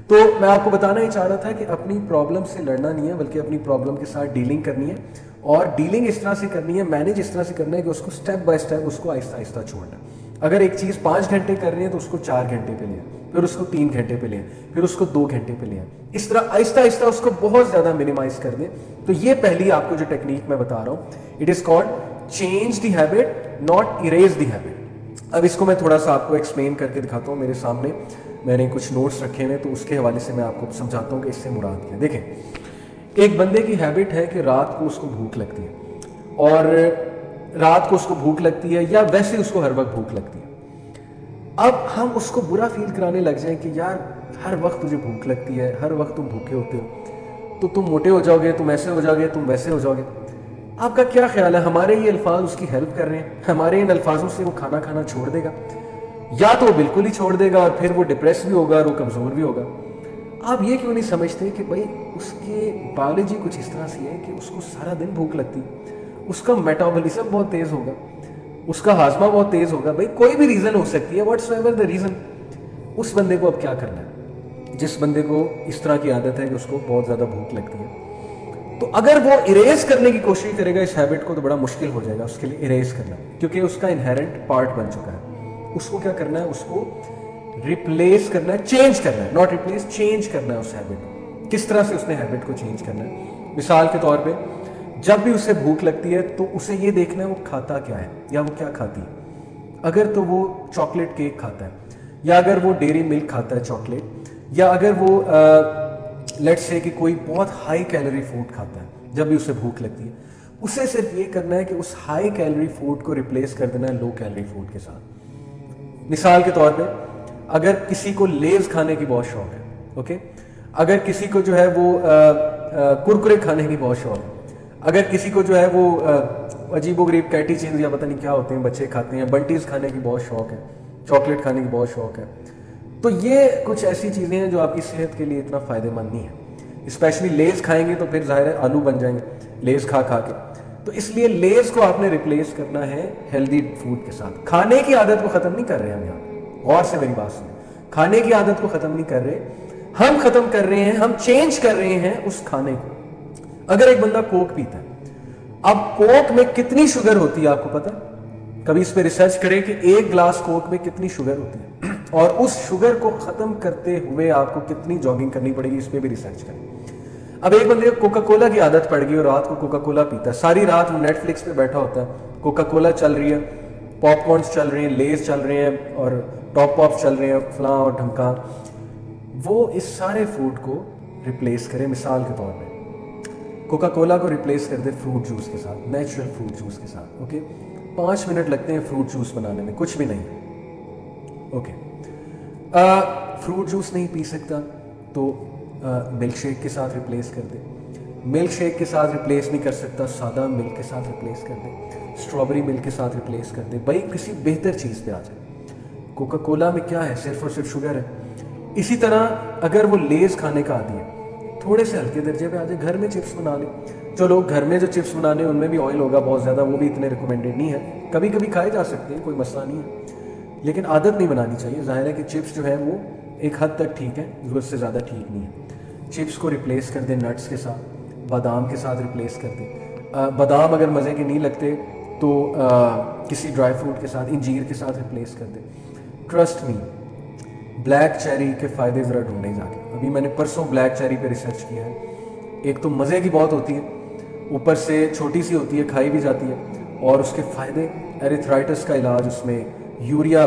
تو میں آپ کو بتانا ہی چاہ رہا تھا کہ اپنی پرابلم سے لڑنا نہیں ہے بلکہ اپنی پرابلم کے ساتھ ڈیلنگ کرنی ہے, اور ڈیلنگ اس طرح سے کرنی ہے, مینیج اس طرح سے کرنا ہے کہ اس کو اسٹیپ بائی اسٹیپ اس کو آہستہ آہستہ چھوڑنا ہے. اگر ایک چیز 5 گھنٹے کر رہی ہے تو اس کو 4 گھنٹے پہ لیں, پھر اس کو 3 گھنٹے پہ لیں, پھر اس کو 2 گھنٹے پہ لیں. اس طرح آہستہ آہستہ اس کو بہت زیادہ منیمائز کر دیں. تو یہ پہلی آپ کو جو ٹیکنیک میں بتا رہا ہوں, it is called change the habit not arrays the habit. اب اس کو میں تھوڑا سا آپ کو ایکسپلین کر کے دکھاتا ہوں. میرے سامنے میں نے کچھ نوٹس رکھے ہوئے, تو اس کے حوالے سے میں آپ کو سمجھاتا ہوں کہ اس سے مراد کیا ہے. دیکھیں, ایک بندے کی ہیبٹ ہے کہ رات کو اس کو بھوک لگتی ہے, اور رات کو اس کو بھوک لگتی ہے یا ویسے اس کو ہر وقت بھوک لگتی ہے. اب ہم اس کو برا فیل کرانے لگ جائیں کہ یار ہر وقت تجھے بھوک لگتی ہے, ہر وقت تم بھوکے ہوتے ہو, تو تم موٹے ہو جاؤ گے, تم ایسے ہو جاؤ گے, تم ویسے ہو جاؤ گے. آپ کا کیا خیال ہے, ہمارے یہ الفاظ اس کی ہیلپ کر رہے ہیں؟ ہمارے ان الفاظوں سے وہ کھانا کھانا چھوڑ دے گا, یا تو وہ بالکل ہی چھوڑ دے گا اور پھر وہ ڈپریس بھی ہوگا اور وہ کمزور بھی ہوگا. آپ یہ کیوں نہیں سمجھتے کہ بھائی اس کے بایولوجی کچھ اس طرح سے ہے کہ اس کو سارا دن بھوک لگتی, اس کا میٹابولزم بہت تیز ہوگا, اس کا ہاضمہ بہت تیز ہوگا. بھائی کوئی بھی ریزن ہو سکتی ہے, واٹس ایور دا ریزن. اس بندے کو اب کیا کرنا ہے جس بندے کو اس طرح کی عادت ہے کہ اس کو بہت زیادہ بھوک لگتی ہے؟ تو اگر وہ اریز کرنے کی کوشش کرے گا اس ہیبٹ کو, تو بڑا مشکل ہو جائے گا اس کے لیے اریز کرنا, کیونکہ اس کا انہیرنٹ پارٹ بن چکا ہے. اس کو کیا کرنا ہے, اس کو ریپلیس کرنا ہے, چینج کرنا ہے, ناٹ ریپلیس, چینج کرنا ہے اس ہیبٹ کو. کس طرح سے اس نے ہیبٹ کو چینج کرنا ہے؟ مثال کے طور پہ جب بھی اسے بھوک لگتی ہے تو اسے یہ دیکھنا ہے وہ کھاتا کیا ہے یا وہ کیا کھاتی ہے. اگر تو وہ چاکلیٹ کیک کھاتا ہے, یا اگر وہ ڈیری ملک کھاتا ہے چاکلیٹ, یا اگر وہ لیٹس سے کہ کوئی بہت ہائی کیلوری فوڈ کھاتا ہے جب بھی اسے بھوک لگتی ہے, اسے صرف یہ کرنا ہے کہ اس ہائی کیلوری فوڈ کو ریپلیس کر دینا ہے لو کیلوری فوڈ کے ساتھ. مثال کے طور پہ اگر کسی کو لیز کھانے کی بہت شوق ہے, اوکے, اگر کسی کو جو ہے وہ کرکرے کھانے کی بہت شوق ہے, اگر کسی کو جو ہے وہ عجیب و غریب کیٹی چینز یا پتہ نہیں کیا ہوتے ہیں بچے کھاتے ہیں, بنٹیز کھانے کی بہت شوق ہے, چاکلیٹ کھانے کی بہت شوق ہے, تو یہ کچھ ایسی چیزیں ہیں جو آپ کی صحت کے لیے اتنا فائدہ مند نہیں ہے. اسپیشلی لیز کھائیں گے تو پھر ظاہر ہے آلو بن جائیں گے لیز کھا کھا کے. تو اس لیے لیز کو آپ نے ریپلیس کرنا ہے ہیلدی فوڈ کے ساتھ. کھانے کی عادت کو ختم نہیں کر رہے ہم یہاں, غور سے میری بات سنیں, کھانے کی عادت کو ختم نہیں کر رہے, ہم ختم کر رہے ہیں, ہم چینج کر رہے ہیں اس کھانے کو. اگر ایک بندہ کوک پیتا ہے, اب کوک میں کتنی شوگر ہوتی ہے آپ کو پتا؟ کبھی اس پہ ریسرچ کریں کہ ایک گلاس کوک میں کتنی شوگر ہوتی ہے, اور اس شوگر کو ختم کرتے ہوئے آپ کو کتنی جاگنگ کرنی پڑے گی, اس پہ بھی ریسرچ کریں. اب ایک بندے کو کوکا کولا کی عادت پڑ گئی اور رات کو کوکا کولا پیتا ہے, ساری رات وہ نیٹ فلکس پہ بیٹھا ہوتا ہے, کوکا کولا چل رہی ہے, پاپ کارنس چل رہے ہیں, لیز چل رہے ہیں, اور ٹاپ پاپس چل رہے ہیں, فلاں اور ڈھمکاں. وہ اس سارے فوڈ کو ریپلیس کرے. مثال کے طور پہ کوکا کولا کو ریپلیس کر دے فروٹ جوس کے ساتھ, نیچرل فروٹ جوس کے ساتھ. اوکے, 5 منٹ لگتے ہیں فروٹ جوس بنانے میں, کچھ بھی نہیں. اوکے, فروٹ جوس نہیں پی سکتا تو ملک شیک کے ساتھ ریپلیس کر دے. ملک شیک کے ساتھ ریپلیس نہیں کر سکتا, سادہ ملک کے ساتھ ریپلیس کر دے, اسٹرابری ملک کے ساتھ ریپلیس کر دے. بھائی کسی بہتر چیز پہ آ جائے. کوکا کولا میں کیا ہے, صرف اور صرف شوگر ہے. اسی طرح اگر وہ لیز کھانے کا عادی ہے, تھوڑے سے ہلکے درجے پہ آ جائے, گھر میں چپس بنا لے. چلو گھر میں جو چپس بنانے ان میں بھی آئل ہوگا بہت زیادہ, وہ بھی اتنے ریکمینڈیڈ نہیں ہے, کبھی کبھی کھائے جا سکتے ہیں, کوئی مسئلہ نہیں ہے, لیکن عادت نہیں بنانی چاہیے. ظاہر ہے کہ چپس جو ہے وہ ایک حد تک ٹھیک ہے, ضرورت سے زیادہ ٹھیک نہیں ہے. چپس کو ریپلیس کر دے نٹس کے ساتھ, بادام کے ساتھ ریپلیس کر دے. بادام اگر مزے کے نہیں لگتے تو کسی ڈرائی فروٹ کے ساتھ, انجیر کے ساتھ ریپلیس کر دے. ٹرسٹ می, بلیک چیری کے فائدے ذرا ڈھونڈیں جا کے. ابھی میں نے پرسوں بلیک چیری پہ ریسرچ کیا ہے. ایک تو مزے کی بہت ہوتی ہے, اوپر سے چھوٹی سی ہوتی ہے, کھائی بھی جاتی ہے, اور اس کے فائدے, ایریتھرائٹس کا علاج اس میں, یوریا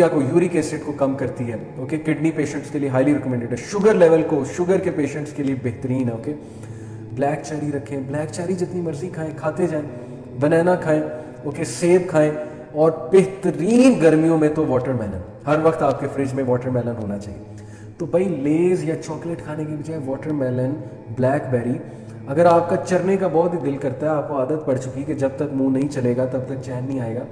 کو, یورک ایسڈ کو کم کرتی ہے. اوکے, کڈنی پیشنٹس کے لیے ہائیلی ریکمینڈیڈ ہے. شوگر لیول کو, شوگر کے پیشنٹس کے لیے بہترین ہے. اوکے, بلیک چیری رکھیں, بلیک چیری جتنی مرضی کھائیں, کھاتے جائیں. بنانا کھائیں, اوکے, سیب کھائیں, اور بہترین گرمیوں میں تو واٹر میلن. ہر وقت آپ کے فریج میں واٹر میلن ہونا چاہیے. تو بھائی لیز یا چاکلیٹ کھانے کی بجائے واٹر میلن, بلیک بیری. اگر آپ کا چرنے کا بہت ہی دل کرتا ہے, آپ کو عادت پڑ چکی کہ جب تک منہ نہیں چلے گا تب تک چین نہیں آئے گا,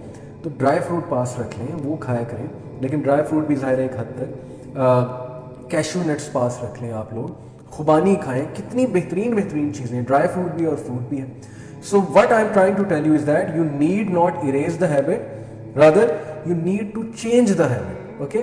تو ڈرائی فروٹ پاس رکھ لیں, وہ کھایا کریں. لیکن ڈرائی فروٹ بھی ظاہر ہے ایک حد تک, کیشو نٹس پاس رکھ لیں آپ لوگ, خوبانی کھائیں. کتنی بہترین چیزیں, ڈرائی فروٹ بھی اور فروٹ بھی ہے. So what I am trying to tell you is that you need not erase the habit, rather you need to change the habit. Okay,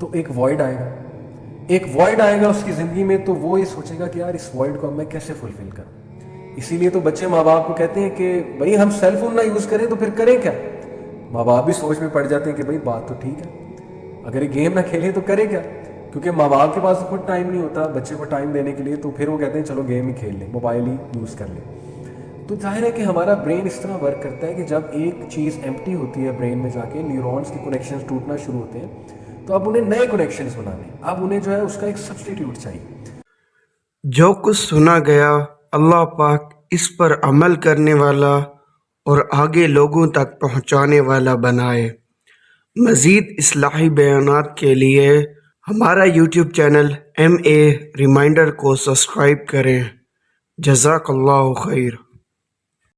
تو ایک وائڈ آئے گا، ایک وائڈ آئے گا اس کی زندگی میں، تو وہ یہ سوچے گا کہ یار اس وائڈ کو اب میں کیسے فلفل کروں. اسی لیے تو بچے ماں باپ کو کہتے ہیں کہ بھائی ہم سیل فون نہ یوز کریں تو پھر کریں کیا. ماں باپ بھی سوچ میں پڑ جاتے ہیں کہ بھائی بات تو ٹھیک ہے، اگر یہ گیم نہ کھیلیں تو کریں کیا. کیونکہ ماں باپ کے پاس خود ٹائم نہیں ہوتا بچے کو ٹائم دینے کے لیے، تو پھر وہ کہتے ہیں چلو گیم ہی کھیل لیں، موبائل ہی یوز کر لیں. تو ظاہر ہے کہ ہمارا برین اس طرح ورک کرتا ہے کہ جب ایک چیز ایمپٹی ہوتی ہے برین میں جا کے، نیورونز کے کنیکشنز ٹوٹنا شروع ہوتے ہیں، تو اب انہیں نئے کنیکشنز بنانے، اب انہیں جو ہے اس کا ایک سبسٹیٹیوٹ چاہیے. جو کچھ سنا گیا اللہ پاک اس پر عمل کرنے والا اور آگے لوگوں تک پہنچانے والا بنائے. مزید اصلاحی بیانات کے لیے ہمارا یوٹیوب چینل MA ریمائنڈر کو سبسکرائب کریں. جزاک اللہ خیر.